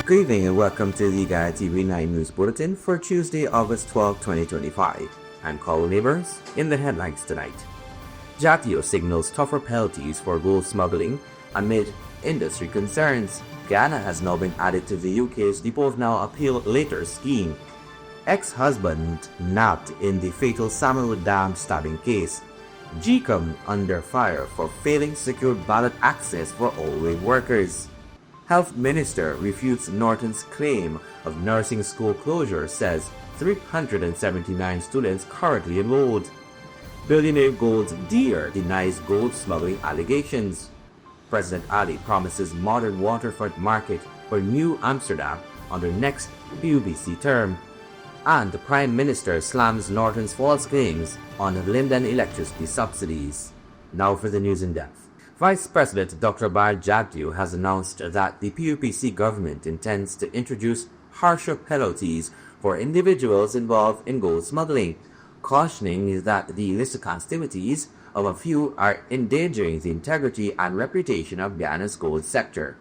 Good evening and welcome to the Guyana TV9 News Bulletin for Tuesday, August 12, 2025. I'm Carl Neighbors. In the headlines tonight, Jatio signals tougher penalties for gold smuggling amid industry concerns. Guyana has now been added to the UK's Depose Now Appeal Later scheme. Ex-husband nabbed in the fatal Samuel Dam stabbing case. GECOM under fire for failing secure ballot access for all-way workers. Health Minister refutes Norton's claim of nursing school closure, says 379 students currently enrolled. Billionaire gold dealer denies gold smuggling allegations. President Ali promises modern waterfront market for New Amsterdam under next PUBC term. And the Prime Minister slams Norton's false claims on Linden electricity subsidies. Now for the news in depth. Vice President Dr. Bar Jagdew has announced that the PUPC government intends to introduce harsher penalties for individuals involved in gold smuggling, cautioning that the illicit activities of a few are endangering the integrity and reputation of Guyana's gold sector.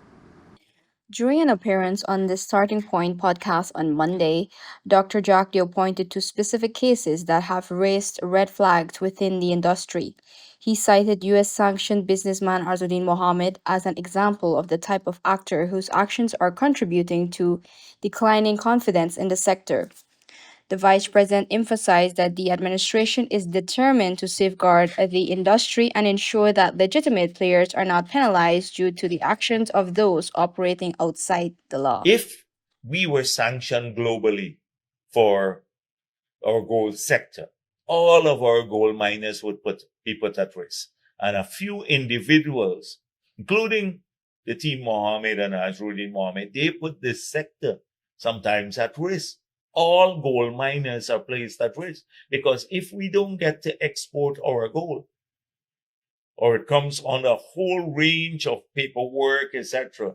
During an appearance on the Starting Point podcast on Monday, Dr. Jagdeo pointed to specific cases that have raised red flags within the industry. He cited U.S. sanctioned businessman Arzuddin Mohammed as an example of the type of actor whose actions are contributing to declining confidence in the sector. The vice president emphasized that the administration is determined to safeguard the industry and ensure that legitimate players are not penalized due to the actions of those operating outside the law. If we were sanctioned globally for our gold sector, all of our gold miners would be put at risk. And a few individuals, including the team Mohammed and Azruddin Mohammed, they put this sector sometimes at risk. All gold miners are placed at risk because if we don't get to export our gold, or it comes on a whole range of paperwork, etc.,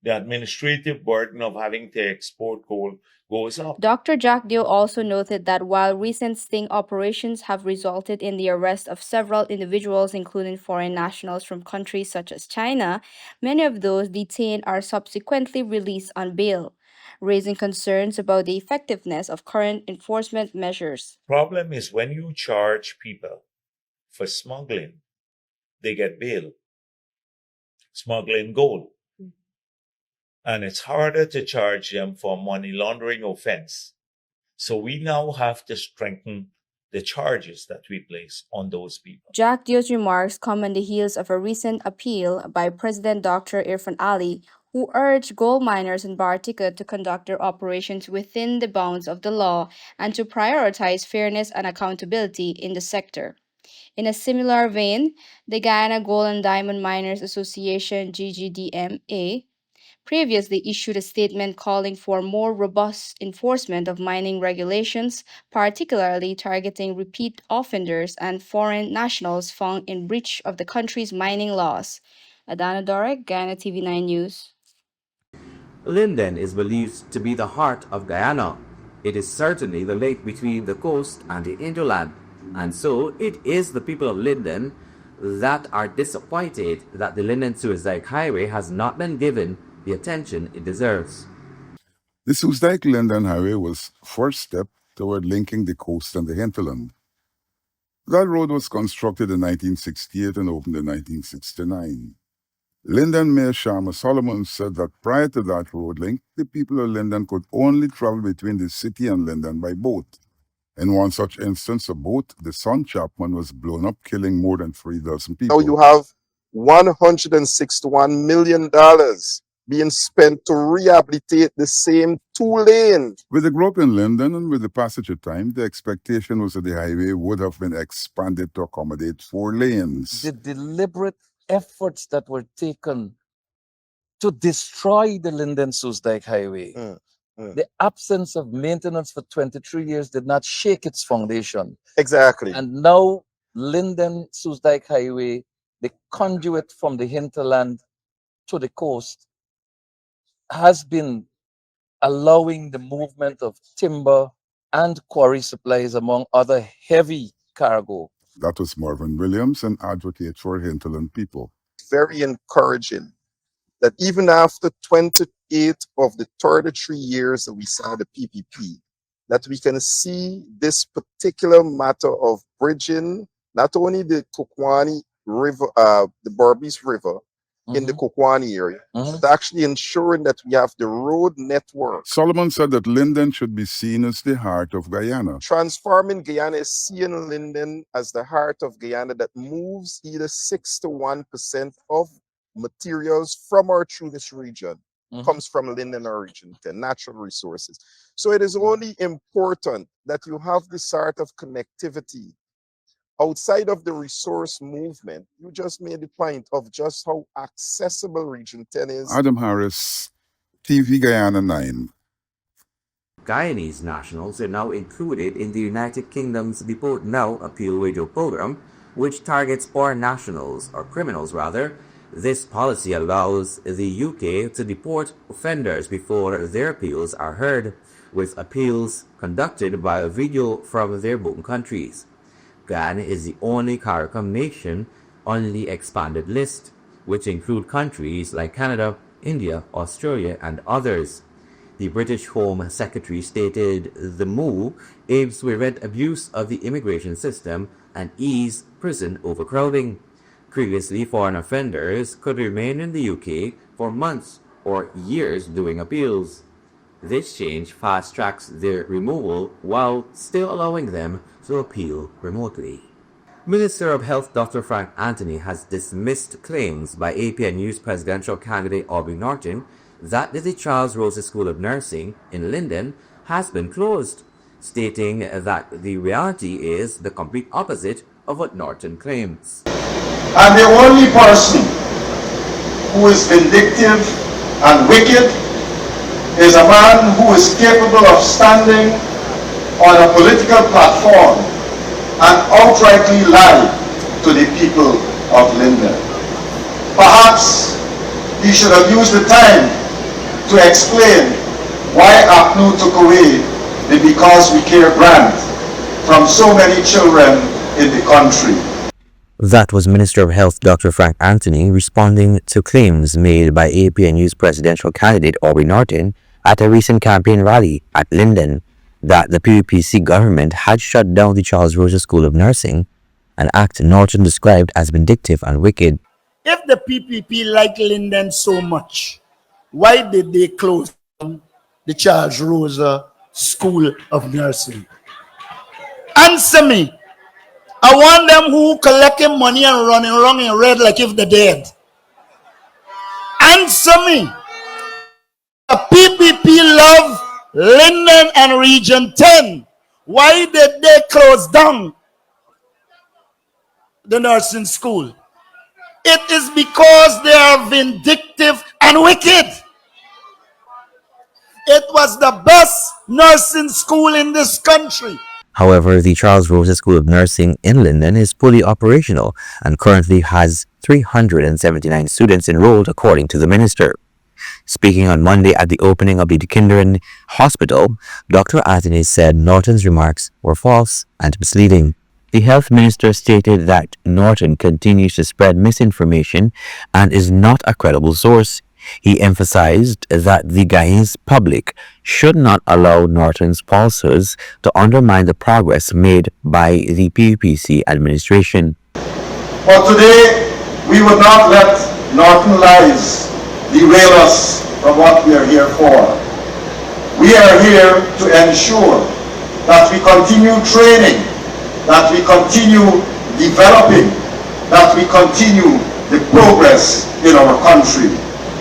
the administrative burden of having to export gold goes up. Dr. Jagdeo also noted that while recent sting operations have resulted in the arrest of several individuals, including foreign nationals from countries such as China, many of those detained are subsequently released on bail, raising concerns about the effectiveness of current enforcement measures. Problem is when you charge people for smuggling, they get bail. Smuggling gold. And it's harder to charge them for money laundering offense. So we now have to strengthen the charges that we place on those people. Jagdeo's remarks come on the heels of a recent appeal by President Dr. Irfan Ali, who urged gold miners in Bartica to conduct their operations within the bounds of the law and to prioritize fairness and accountability in the sector. In a similar vein, the Guyana Gold and Diamond Miners Association (GGDMA) previously issued a statement calling for more robust enforcement of mining regulations, particularly targeting repeat offenders and foreign nationals found in breach of the country's mining laws. Adana Dorek, Guyana TV9 News. Linden is believed to be the heart of Guyana. It is certainly the link between the coast and the hinterland, and so it is the people of Linden that are disappointed that the Linden-Suez-Dyke Highway has not been given the attention it deserves. The Suez-Dyke-Linden Highway was first step toward linking the coast and the hinterland. That road was constructed in 1968 and opened in 1969. Linden Mayor Sharma Solomon said that prior to that road link, the people of Linden could only travel between the city and Linden by boat. In one such instance, a boat, the Sun Chapman, was blown up, killing more than 3,000 people. Now you have $161 million being spent to rehabilitate the same two lanes. With the growth in Linden and with the passage of time, the expectation was that the highway would have been expanded to accommodate 4 lanes. The deliberate efforts that were taken to destroy the Linden-Suez-Dyke Highway, the absence of maintenance for 23 years did not shake its foundation. Exactly. And now Linden-Suez-Dyke Highway, the conduit from the hinterland to the coast, has been allowing the movement of timber and quarry supplies among other heavy cargo. That was Marvin Williams, an advocate for hinterland people. Very encouraging that even after 28 of the 33 years that we signed the PPP, that we can see this particular matter of bridging not only the Kokwani River, the Berbice River in the Kokwani area, but actually ensuring that we have the road network. Solomon said that Linden should be seen as the heart of Guyana. Transforming Guyana is seeing Linden as the heart of Guyana that moves either 6 to 1% of materials from or through this region comes from Linden or region 10, natural resources. So it is only important that you have this sort of connectivity. Outside of the resource movement, you just made the point of just how accessible region 10 is. Adam Harris, TV Guyana 9. Guyanese nationals are now included in the United Kingdom's Deport Now appeal radio program, which targets foreign nationals, or criminals rather. This policy allows the UK to deport offenders before their appeals are heard, with appeals conducted by a video from their home countries. Guyana is the only CARICOM nation on the expanded list, which include countries like Canada, India, Australia, and others. The British Home Secretary stated the move aims to prevent abuse of the immigration system and ease prison overcrowding. Previously, foreign offenders could remain in the UK for months or years doing appeals. This change fast-tracks their removal while still allowing them to appeal remotely. Minister of Health Dr. Frank Anthony has dismissed claims by APN News presidential candidate Aubrey Norton that the Charles Rose School of Nursing in Linden has been closed, stating that the reality is the complete opposite of what Norton claims. And the only person who is vindictive and wicked is a man who is capable of standing on a political platform and outrightly lie to the people of Linden. Perhaps he should have used the time to explain why APNU took away the Because We Care grant from so many children in the country. That was Minister of Health Dr. Frank Anthony responding to claims made by APNU's presidential candidate Aubrey Norton at a recent campaign rally at Linden that the PPC government had shut down the Charles Rose School of Nursing, an act Norton described as vindictive and wicked. If the PPP liked Linden so much, why did they close down the Charles Rose School of Nursing? Answer me. I want them who collecting money and running around in red like if they're dead. Answer me. The PPP love Linden and Region 10. Why did they close down the nursing school? It is because they are vindictive and wicked. It was the best nursing school in this country. However, the Charles Rose School of Nursing in Linden is fully operational and currently has 379 students enrolled, according to the minister. Speaking on Monday at the opening of the Kinderen Hospital, Dr. Anthony said Norton's remarks were false and misleading. The health minister stated that Norton continues to spread misinformation and is not a credible source. He emphasized that the Guyanese public should not allow Norton's falsehoods to undermine the progress made by the PPC administration. But today, we would not let Norton lies derail us from what we are here for. We are here to ensure that we continue training, that we continue developing, that we continue the progress in our country,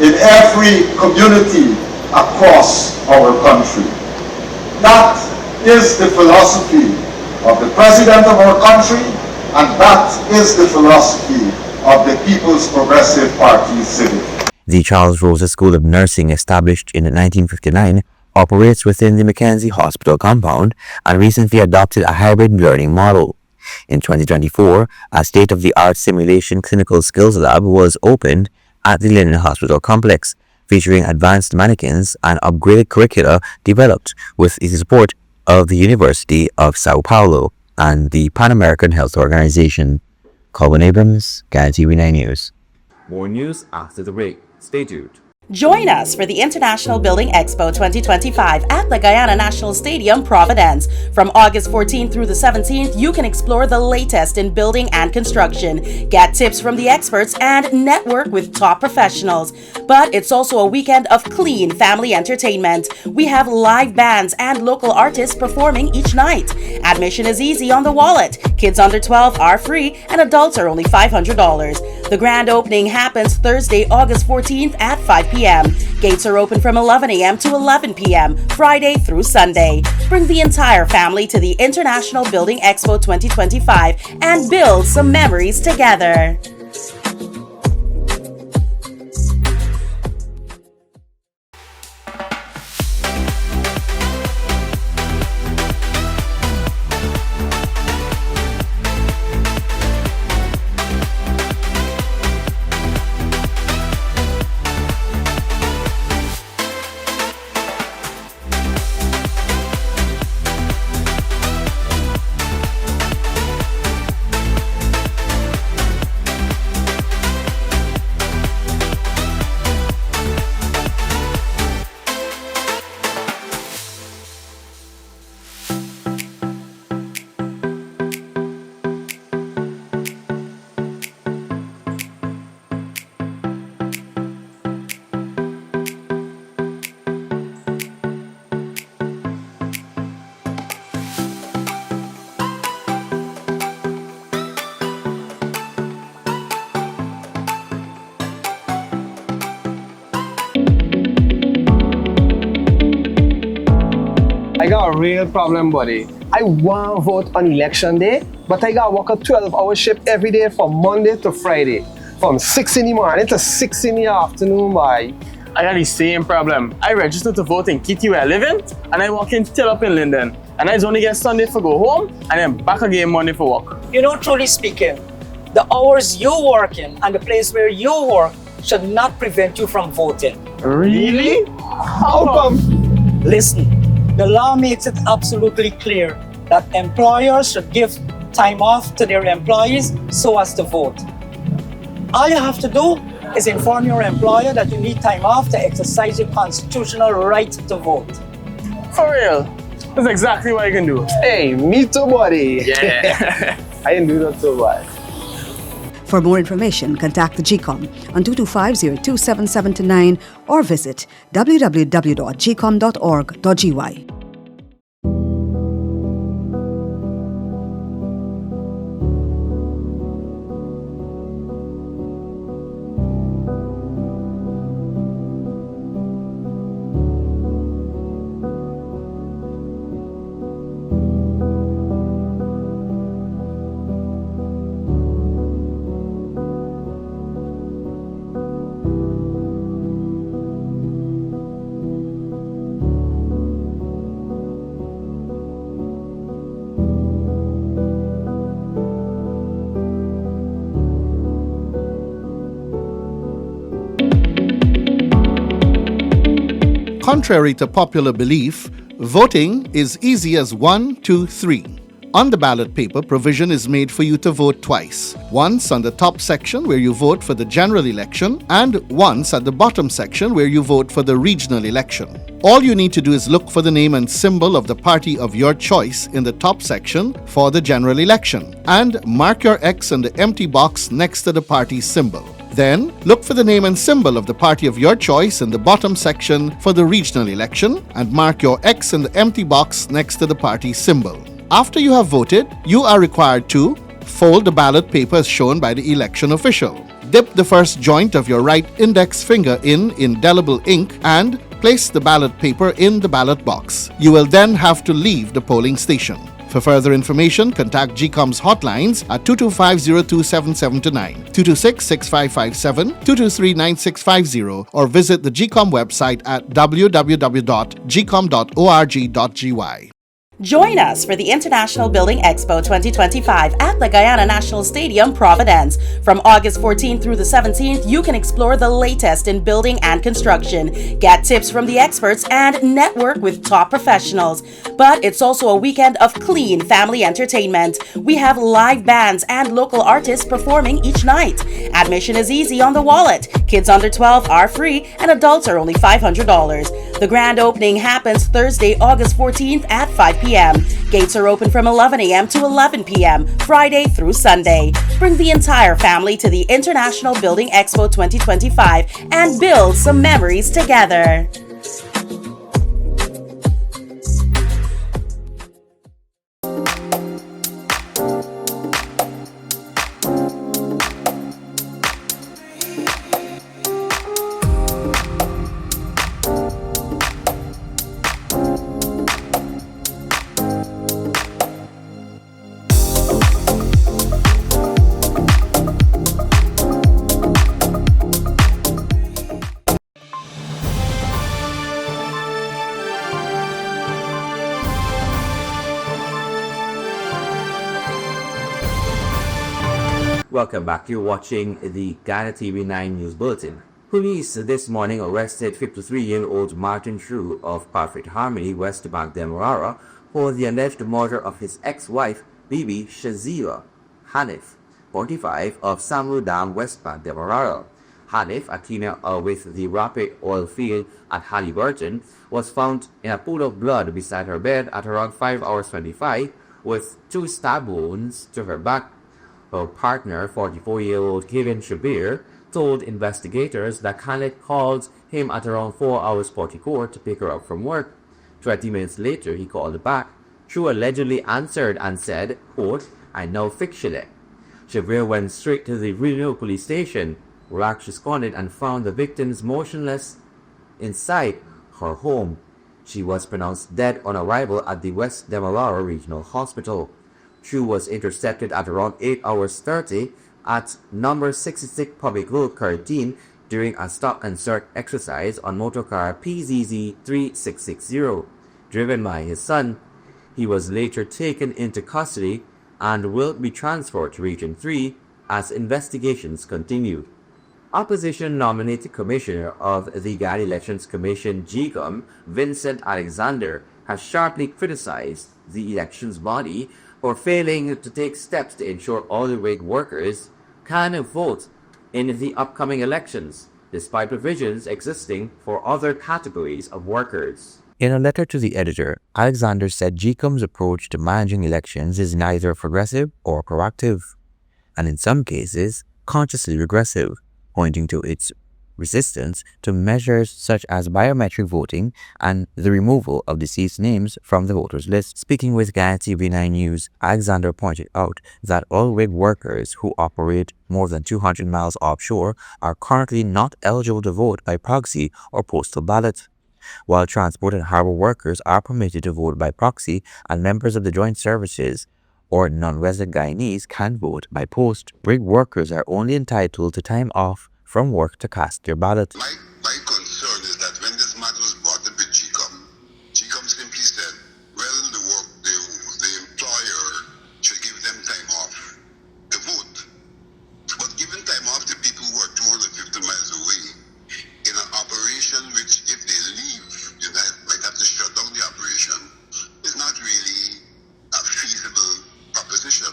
in every community across our country. That is the philosophy of the President of our country, and that is the philosophy of the People's Progressive Party Civic. The Charles Rose School of Nursing, established in 1959, operates within the Mackenzie Hospital compound and recently adopted a hybrid learning model. In 2024, a state-of-the-art simulation clinical skills lab was opened at the Linden Hospital complex, featuring advanced mannequins and upgraded curricula developed with the support of the University of Sao Paulo and the Pan American Health Organization. Colin Abrams, Guyana TV 9 News. More news after the break. Stay tuned. Join us for the International Building Expo 2025 at the Guyana National Stadium, Providence. From August 14th through the 17th, you can explore the latest in building and construction, get tips from the experts, and network with top professionals. But it's also a weekend of clean family entertainment. We have live bands and local artists performing each night. Admission is easy on the wallet. Kids under 12 are free, and adults are only $500. The grand opening happens Thursday, August 14th at 5 p.m. Gates are open from 11 a.m. to 11 p.m., Friday through Sunday. Bring the entire family to the International Building Expo 2025 and build some memories together. I got a real problem, buddy. I want to vote on election day, but I got to work a 12-hour shift every day from Monday to Friday. From 6 in the morning to 6 in the afternoon, boy. I got the same problem. I registered to vote in Kitty where I live in, and I walk in till up in Linden. And I only get Sunday for go home, and then back again Monday for work. You know, truly speaking, the hours you work in and the place where you work should not prevent you from voting. Really? How come? Listen, the law makes it absolutely clear that employers should give time off to their employees so as to vote. All you have to do is inform your employer that you need time off to exercise your constitutional right to vote. For real? That's exactly what I can do. Hey, me too, buddy. Yeah. I didn't do that so bad. For more information, contact the GECOM on 225-027729 or visit www.gecom.org.gy. Contrary to popular belief, voting is easy as 1, 2, 3. On the ballot paper, provision is made for you to vote twice. Once on the top section where you vote for the general election, and once at the bottom section where you vote for the regional election. All you need to do is look for the name and symbol of the party of your choice in the top section for the general election, and mark your X in the empty box next to the party's symbol. Then, look for the name and symbol of the party of your choice in the bottom section for the regional election, and mark your X in the empty box next to the party's symbol. After you have voted, you are required to fold the ballot paper as shown by the election official. Dip the first joint of your right index finger in indelible ink and place the ballot paper in the ballot box. You will then have to leave the polling station. For further information, contact GECOM's hotlines at 225-027729, 226-6557, 223-9650, or visit the GECOM website at www.gecom.org.gy. Join us for the International Building Expo 2025 at the Guyana National Stadium, Providence. From August 14th through the 17th, you can explore the latest in building and construction, get tips from the experts, and network with top professionals. But it's also a weekend of clean family entertainment. We have live bands and local artists performing each night. Admission is easy on the wallet. Kids under 12 are free and adults are only $500. The grand opening happens Thursday, August 14th at 5 p.m. Gates are open from 11 a.m. to 11 p.m., Friday through Sunday. Bring the entire family to the International Building Expo 2025 and build some memories together. Welcome back. You're watching the Guyana TV 9 News Bulletin. Police this morning arrested 53-year-old Martin True of Perfect Harmony, West Bank, Demerara, for the alleged murder of his ex-wife, Bibi Shazira Hanif, 45, of Samuel Dam, West Bank, Demerara. Hanif, a cleaner with the Rapid oil field at Halliburton, was found in a pool of blood beside her bed at around 5 hours 25, with 2 stab wounds to her back. Her partner, 44-year-old Kevin Shabir, told investigators that Khaled called him at around 4 hours 44 to pick her up from work. 20 minutes later, he called back. True allegedly answered and said, quote, "I know fictionally." Shabir went straight to the Reno police station, where Ash responded and found the victims motionless inside her home. She was pronounced dead on arrival at the West Demerara Regional Hospital. True was intercepted at around 8 hours 30 at number 66 Public Road, Curtin, during a stop and search exercise on motorcar PZZ 3660, driven by his son. He was later taken into custody and will be transferred to Region 3 as investigations continue. Opposition nominated Commissioner of the Guyana Elections Commission, GECOM, Vincent Alexander, has sharply criticized the elections body for failing to take steps to ensure all the rig workers can vote in the upcoming elections, despite provisions existing for other categories of workers. In a letter to the editor, Alexander said GECOM's approach to managing elections is neither progressive or proactive, and in some cases, consciously regressive, pointing to its resistance to measures such as biometric voting and the removal of deceased names from the voters list. Speaking with Guyana TV 9 News, Alexander pointed out that all rig workers who operate more than 200 miles offshore are currently not eligible to vote by proxy or postal ballot, while transport and harbor workers are permitted to vote by proxy, and members of the joint services or non-resident Guyanese can vote by post. Rig workers are only entitled to time off from work to cast their ballot. My concern is that when this matter was brought up with GECOM, GECOM simply said, well, the employer should give them time off to vote. But giving time off to people who are 250 miles away in an operation which, if they leave, you might have to shut down the operation, is not really a feasible proposition.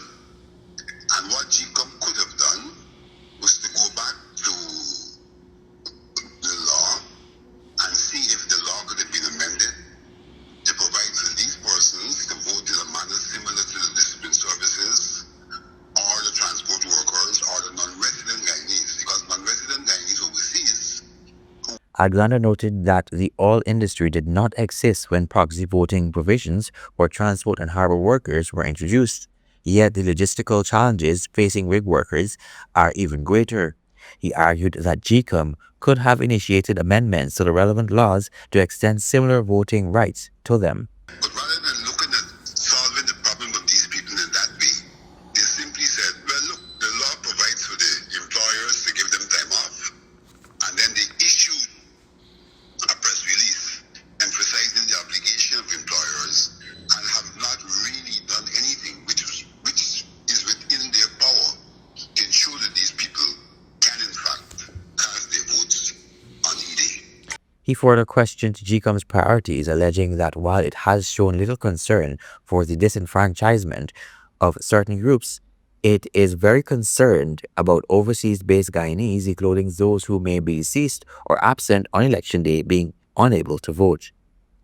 And what GECOM could have done was to go back to the law and see if the law could have been amended to provide for these persons to vote in a manner similar to the discipline services or the transport workers or the non-resident Guyanese, because non-resident Guyanese overseas. Alexander noted that the oil industry did not exist when proxy voting provisions for transport and harbor workers were introduced, yet the logistical challenges facing rig workers are even greater. He argued that GECOM could have initiated amendments to the relevant laws to extend similar voting rights to them. But rather than looking at solving the problem of these people in that way, they simply said, well, look, the law provides for the employers to give them time off. And then they issued a press release emphasizing the obligation of employers and have not He further questioned GECOM's priorities, alleging that while it has shown little concern for the disenfranchisement of certain groups, it is very concerned about overseas-based Guyanese, including those who may be deceased or absent on election day, being unable to vote.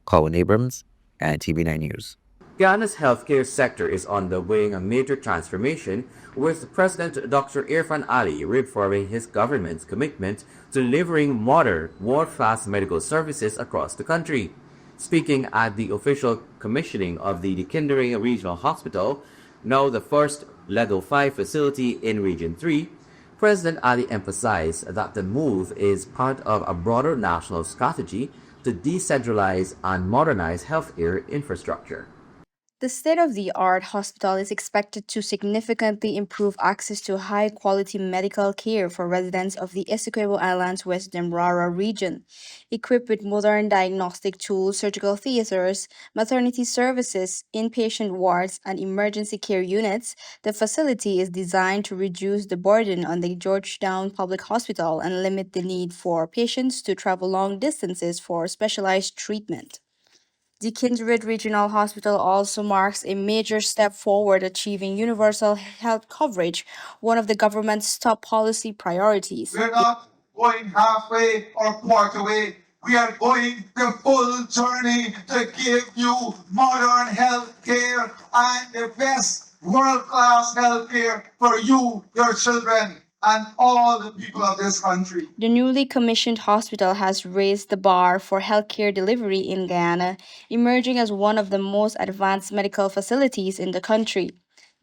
Colin Abrams, and TV9 News. Guyana's healthcare sector is undergoing a major transformation, with President Dr. Irfan Ali reaffirming his government's commitment to delivering modern, world-class medical services across the country. Speaking at the official commissioning of the Linden Regional Hospital, now the first Level 5 facility in Region 3, President Ali emphasized that the move is part of a broader national strategy to decentralize and modernize healthcare infrastructure. The state-of-the-art hospital is expected to significantly improve access to high-quality medical care for residents of the Essequibo Islands West Demerara region. Equipped with modern diagnostic tools, surgical theaters, maternity services, inpatient wards, and emergency care units, the facility is designed to reduce the burden on the Georgetown Public Hospital and limit the need for patients to travel long distances for specialized treatment. The Kindred Regional Hospital also marks a major step forward achieving universal health coverage, one of the government's top policy priorities. We're not going halfway or quarter way. We are going the full journey to give you modern health care and the best world-class health care for you, your children, and all the people of this country. The newly commissioned hospital has raised the bar for healthcare delivery in Guyana, emerging as one of the most advanced medical facilities in the country.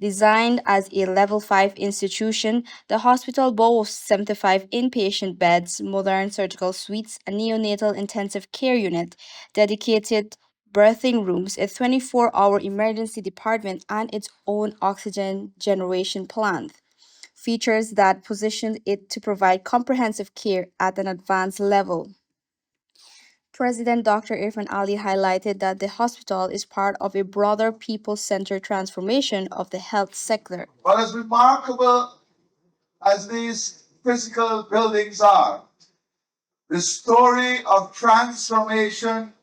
Designed as a Level 5 institution, the hospital boasts 75 inpatient beds, modern surgical suites, a neonatal intensive care unit, dedicated birthing rooms, a 24-hour emergency department, and its own oxygen generation plant. Features that position it to provide comprehensive care at an advanced level. President Dr. Irfan Ali highlighted that the hospital is part of a broader people-centered transformation of the health sector. But as remarkable as these physical buildings are, the story of transformation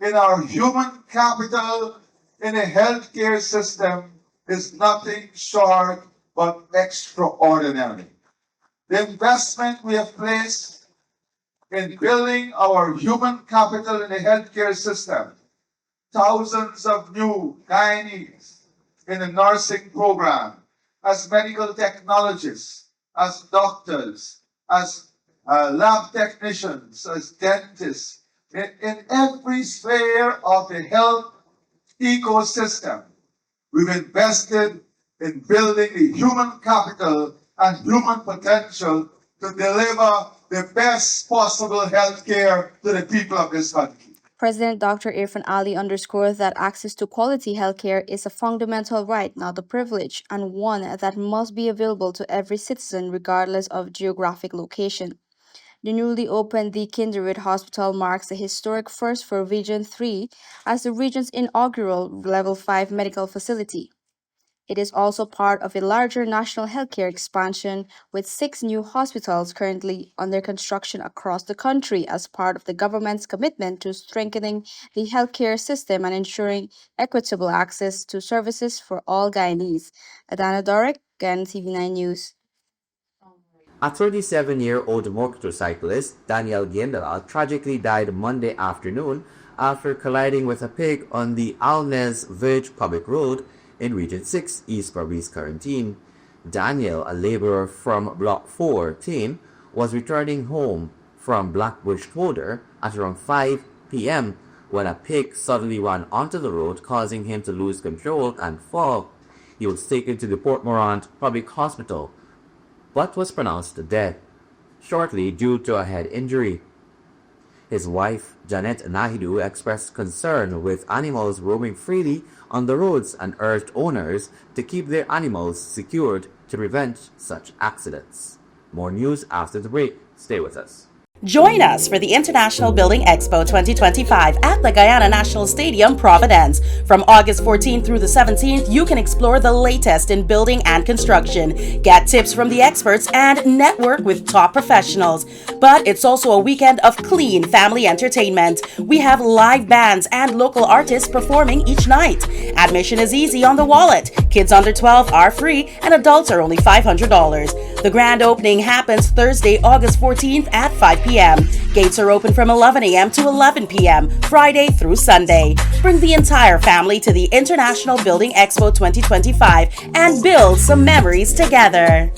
in our human capital in a healthcare system is nothing short but extraordinary. The investment we have placed in building our human capital in the healthcare system, thousands of new Guyanese in the nursing program, as medical technologists, as doctors, as lab technicians, as dentists, in every sphere of the health ecosystem, we've invested in building the human capital and human potential to deliver the best possible health care to the people of this country. President Dr. Irfan Ali underscored that access to quality healthcare is a fundamental right, not a privilege, and one that must be available to every citizen regardless of geographic location. The newly opened The Kindred Hospital marks a historic first for Region 3 as the region's inaugural Level 5 medical facility. It is also part of a larger national healthcare expansion with 6 new hospitals currently under construction across the country as part of the government's commitment to strengthening the healthcare system and ensuring equitable access to services for all Guyanese. Adana Dorek, Guyana TV9 News. A 37-year-old motorcyclist, Daniel Gendala, tragically died Monday afternoon after colliding with a pig on the Alnes Verge Public Road in Region 6, East Barbies Quarantine. Daniel, a laborer from Block 14, was returning home from Blackbush Shoulder at around 5 p.m. when a pig suddenly ran onto the road, causing him to lose control and fall. He was taken to the Port Morant Public Hospital, but was pronounced dead shortly due to a head injury. His wife, Janet Nahidu, expressed concern with animals roaming freely on the roads and urged owners to keep their animals secured to prevent such accidents. More news after the break. Stay with us. Join us for the International Building Expo 2025 at the Guyana National Stadium, Providence. From August 14th through the 17th, you can explore the latest in building and construction, get tips from the experts, and network with top professionals. But it's also a weekend of clean family entertainment. We have live bands and local artists performing each night. Admission is easy on the wallet. Kids under 12 are free and adults are only $500. The grand opening happens Thursday, August 14th at 5 p.m. Gates are open from 11 a.m. to 11 p.m., Friday through Sunday. Bring the entire family to the International Building Expo 2025 and build some memories together.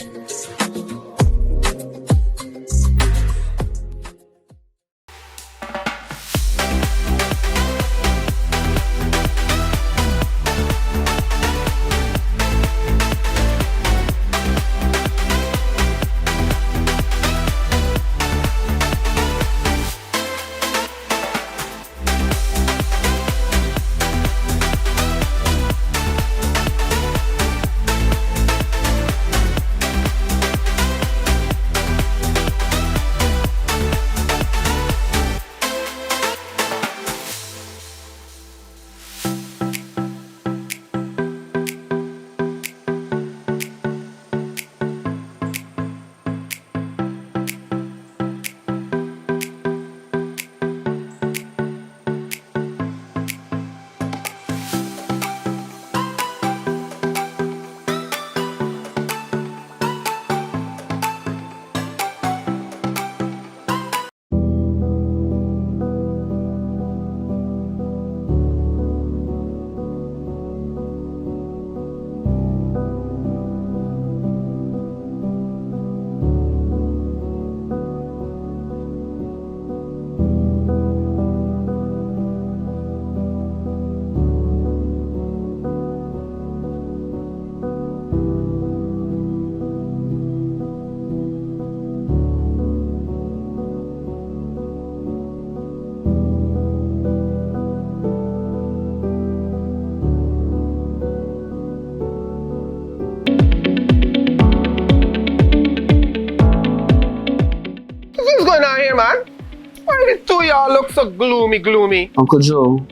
Man, why the two of y'all look so gloomy? Uncle Joe,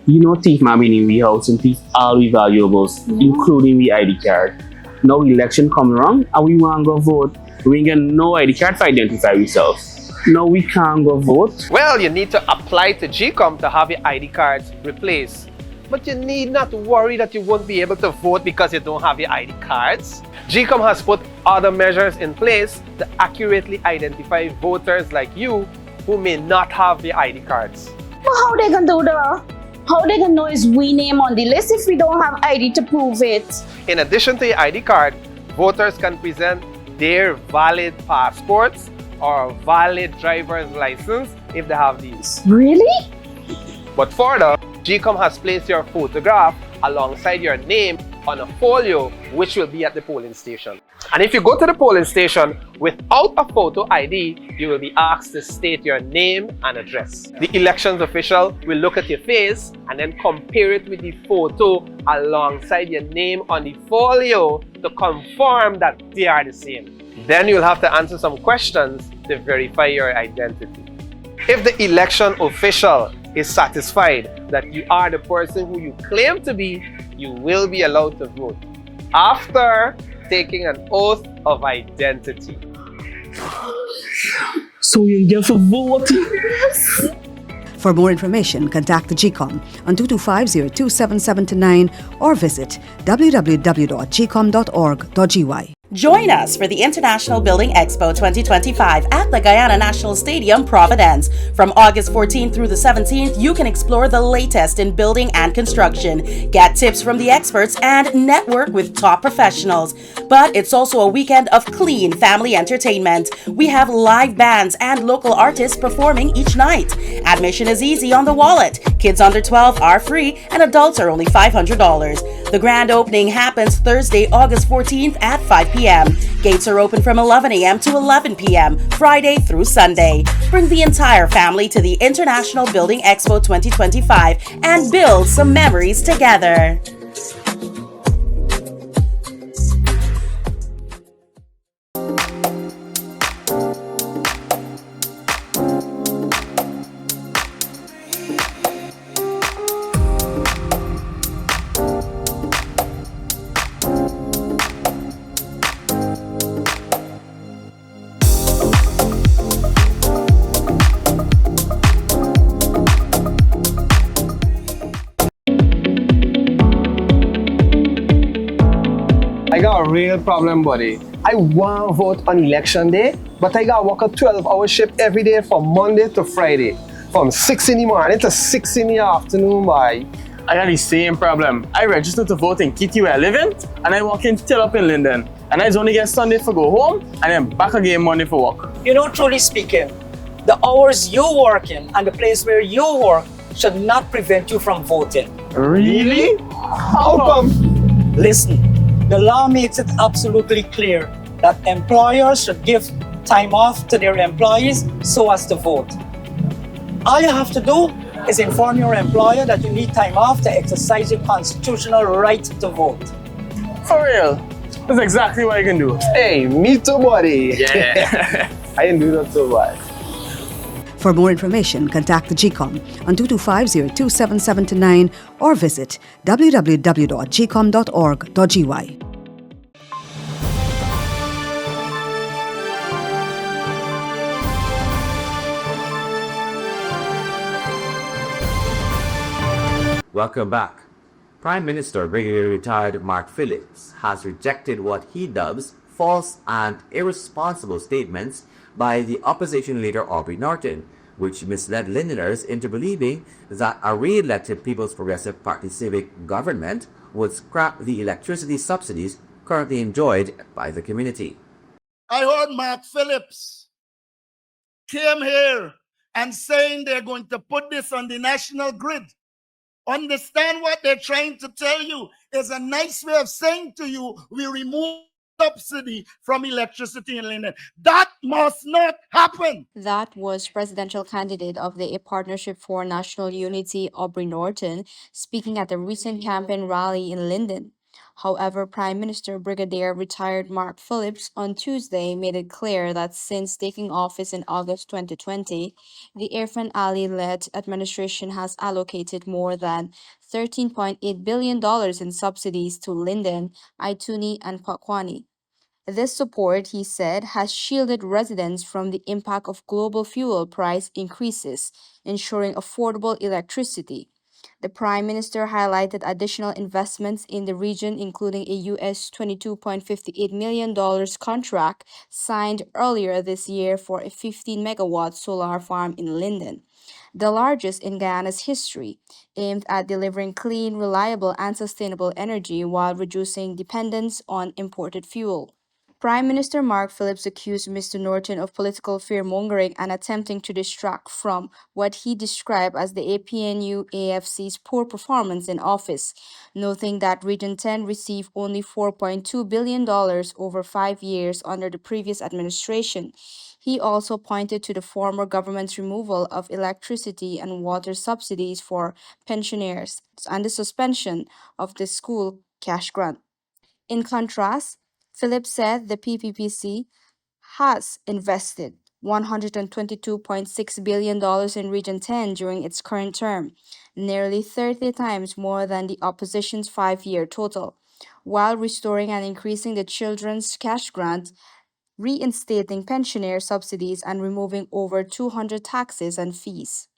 you know thief man been in we house and thief all we valuables, including we ID card. Now election come around and we want to go vote. We ain't get no ID card to identify ourselves. Now we can't go vote. Well, you need to apply to GECOM to have your ID cards replaced. But you need not worry that you won't be able to vote because you don't have your ID cards. GECOM has put other measures in place to accurately identify voters like you who may not have the ID cards. But how they gonna do that? How they gonna know is we name on the list if we don't have ID to prove it? In addition to your ID card, voters can present their valid passports or valid driver's license if they have these. Really? But further, GECOM has placed your photograph alongside your name on a folio which will be at the polling station. And if you go to the polling station without a photo ID, you will be asked to state your name and address. The elections official will look at your face and then compare it with the photo alongside your name on the folio to confirm that they are the same. Then you'll have to answer some questions to verify your identity. If the election official is satisfied that you are the person who you claim to be, you will be allowed to vote after taking an oath of identity. So you get to vote? For more information, contact the GECOM on 225-027729 or visit www.gecom.org.gy. Join us for the International Building Expo 2025 at the Guyana National Stadium, Providence. From August 14th through the 17th, you can explore the latest in building and construction, get tips from the experts, and network with top professionals. But it's also a weekend of clean family entertainment. We have live bands and local artists performing each night. Admission is easy on the wallet. Kids under 12 are free and adults are only $500. The grand opening happens Thursday, August 14th at 5 p.m. Gates are open from 11 a.m. to 11 p.m., Friday through Sunday. Bring the entire family to the International Building Expo 2025 and build some memories together. I got a real problem, buddy. I want to vote on election day, but I got to work a 12-hour shift every day from Monday to Friday. From 6 in the morning to 6 in the afternoon, boy. I got the same problem. I registered to vote in Kitty where I live in, and I walk in till up in Linden. And I only get Sunday for go home, and then back again Monday for work. You know, truly speaking, the hours you work in and the place where you work should not prevent you from voting. Really? How come? Listen, the law makes it absolutely clear that employers should give time off to their employees so as to vote. All you have to do is inform your employer that you need time off to exercise your constitutional right to vote. For real? That's exactly what I can do. Hey, me too, buddy. Yeah. I didn't do that so bad. For more information, contact the GECOM on 225-027729 or visit www.gecom.org.gy. Welcome back. Prime Minister Brigadier Retired Mark Phillips has rejected what he dubs false and irresponsible statements by the opposition leader Aubrey Norton, which misled Lindeners into believing that a re-elected People's Progressive Party civic government would scrap the electricity subsidies currently enjoyed by the community. I heard Mark Phillips came here and saying they're going to put this on the national grid. Understand what they're trying to tell you is a nice way of saying to you, we remove subsidy from electricity in Linden. That must not happen. That was presidential candidate of the A Partnership for National Unity, Aubrey Norton, speaking at the recent campaign rally in Linden. However, Prime Minister Brigadier Retired Mark Phillips on Tuesday made it clear that since taking office in August 2020, the Irfan Ali-led administration has allocated more than $13.8 billion in subsidies to Linden, Ituni, and Pakwani. This support, he said, has shielded residents from the impact of global fuel price increases, ensuring affordable electricity. The Prime Minister highlighted additional investments in the region, including a US $22.58 million contract signed earlier this year for a 15-megawatt solar farm in Linden, the largest in Guyana's history, aimed at delivering clean, reliable, and sustainable energy while reducing dependence on imported fuel. Prime Minister Mark Phillips accused Mr. Norton of political fear-mongering and attempting to distract from what he described as the APNU-AFC's poor performance in office, noting that Region 10 received only $4.2 billion over 5 years under the previous administration. He also pointed to the former government's removal of electricity and water subsidies for pensioners and the suspension of the school cash grant. In contrast, Phillips said the PPPC has invested $122.6 billion in Region 10 during its current term, nearly 30 times more than the opposition's 5-year total, while restoring and increasing the children's cash grant, reinstating pensioner subsidies, and removing over 200 taxes and fees.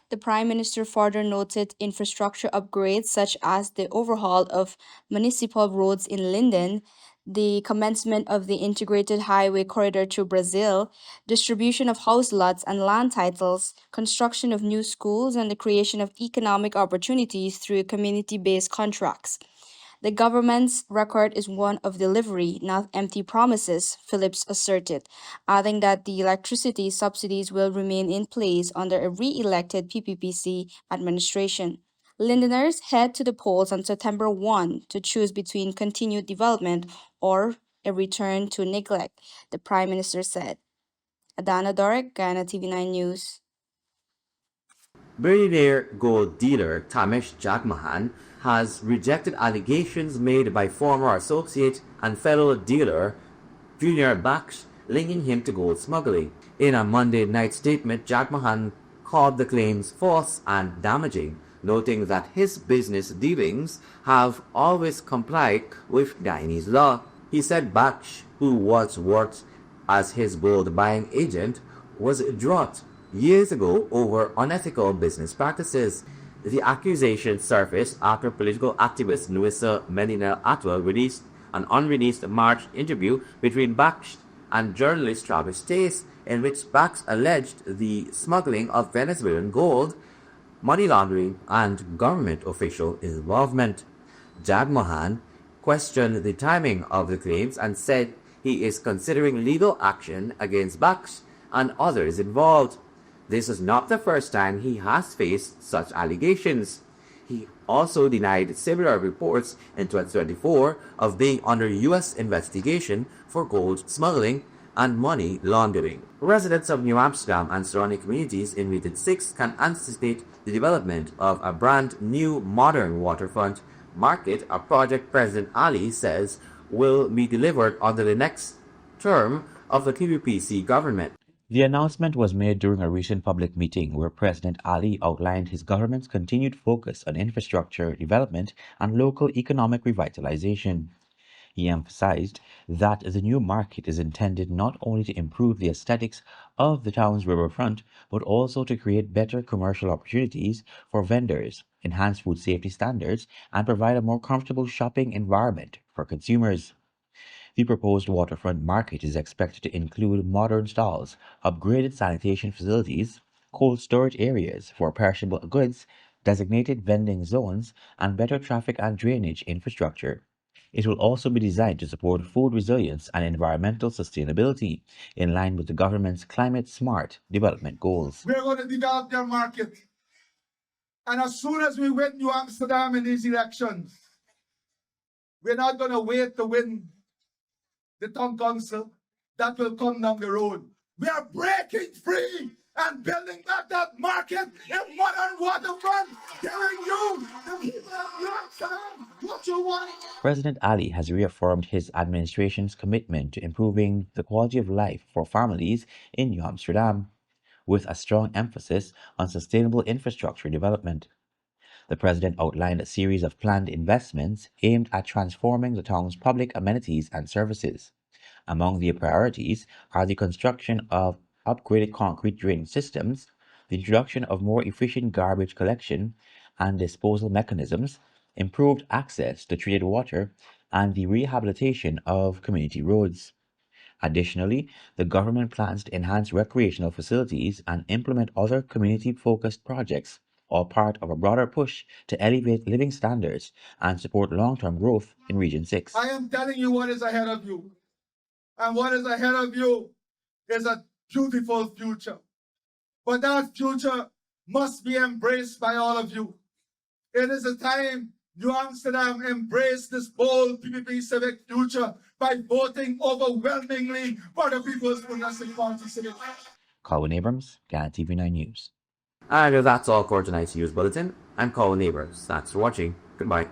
The Prime Minister further noted infrastructure upgrades such as the overhaul of municipal roads in Linden, the commencement of the integrated highway corridor to Brazil, distribution of house lots and land titles, construction of new schools, and the creation of economic opportunities through community-based contracts. The government's record is one of delivery, not empty promises, Phillips asserted, adding that the electricity subsidies will remain in place under a re-elected PPPC administration. Lindeners head to the polls on September 1 to choose between continued development or a return to neglect, the Prime Minister said. Adana Dorek, Guyana TV9 News. Brigadier gold dealer Tamesh Jagmohan has rejected allegations made by former associate and fellow dealer Junior Baksh linking him to gold smuggling. In a Monday night statement, Jagmohan called the claims false and damaging, noting that his business dealings have always complied with Guyanese law. He said Baksh, who once worked as his gold buying agent, was dropped years ago over unethical business practices. The accusation surfaced after political activist Nuisa Medina Atwell released an unreleased March interview between Baksh and journalist Travis Stace, in which Baksh alleged the smuggling of Venezuelan gold, money laundering, and government official involvement. Jagmohan questioned the timing of the claims and said he is considering legal action against Baksh and others involved. This is not the first time he has faced such allegations. He also denied similar reports in 2024 of being under U.S. investigation for gold smuggling and money laundering. Residents of New Amsterdam and surrounding communities in Region 6 can anticipate the development of a brand new modern waterfront market, a project President Ali says will be delivered under the next term of the TVPC government. The announcement was made during a recent public meeting where President Ali outlined his government's continued focus on infrastructure development and local economic revitalization. He emphasized that the new market is intended not only to improve the aesthetics of the town's riverfront, but also to create better commercial opportunities for vendors, enhance food safety standards, and provide a more comfortable shopping environment for consumers. The proposed waterfront market is expected to include modern stalls, upgraded sanitation facilities, cold storage areas for perishable goods, designated vending zones, and better traffic and drainage infrastructure. It will also be designed to support food resilience and environmental sustainability in line with the government's climate-smart development goals. We're going to develop their market. And as soon as we win New Amsterdam in these elections, we're not going to wait to win the town council. That will come down the road. We are breaking free and building back that market in modern waterfront, telling you, the people of New Amsterdam, what you want. President Ali has reaffirmed his administration's commitment to improving the quality of life for families in New Amsterdam, with a strong emphasis on sustainable infrastructure development. The president outlined a series of planned investments aimed at transforming the town's public amenities and services. Among the priorities are the construction of upgraded concrete drainage systems, the introduction of more efficient garbage collection and disposal mechanisms, improved access to treated water, and the rehabilitation of community roads. Additionally, the government plans to enhance recreational facilities and implement other community-focused projects, all part of a broader push to elevate living standards and support long-term growth in Region 6. I am telling you what is ahead of you. And what is ahead of you is a beautiful future. But that future must be embraced by all of you. It is a time New Amsterdam embrace this bold PPP civic future by voting overwhelmingly for the People's Progressive Party civic. Colin Abrams, Guyana TV9 News. And that's all for tonight's news bulletin. I'm Colin Neighbors. Thanks for watching. Goodbye.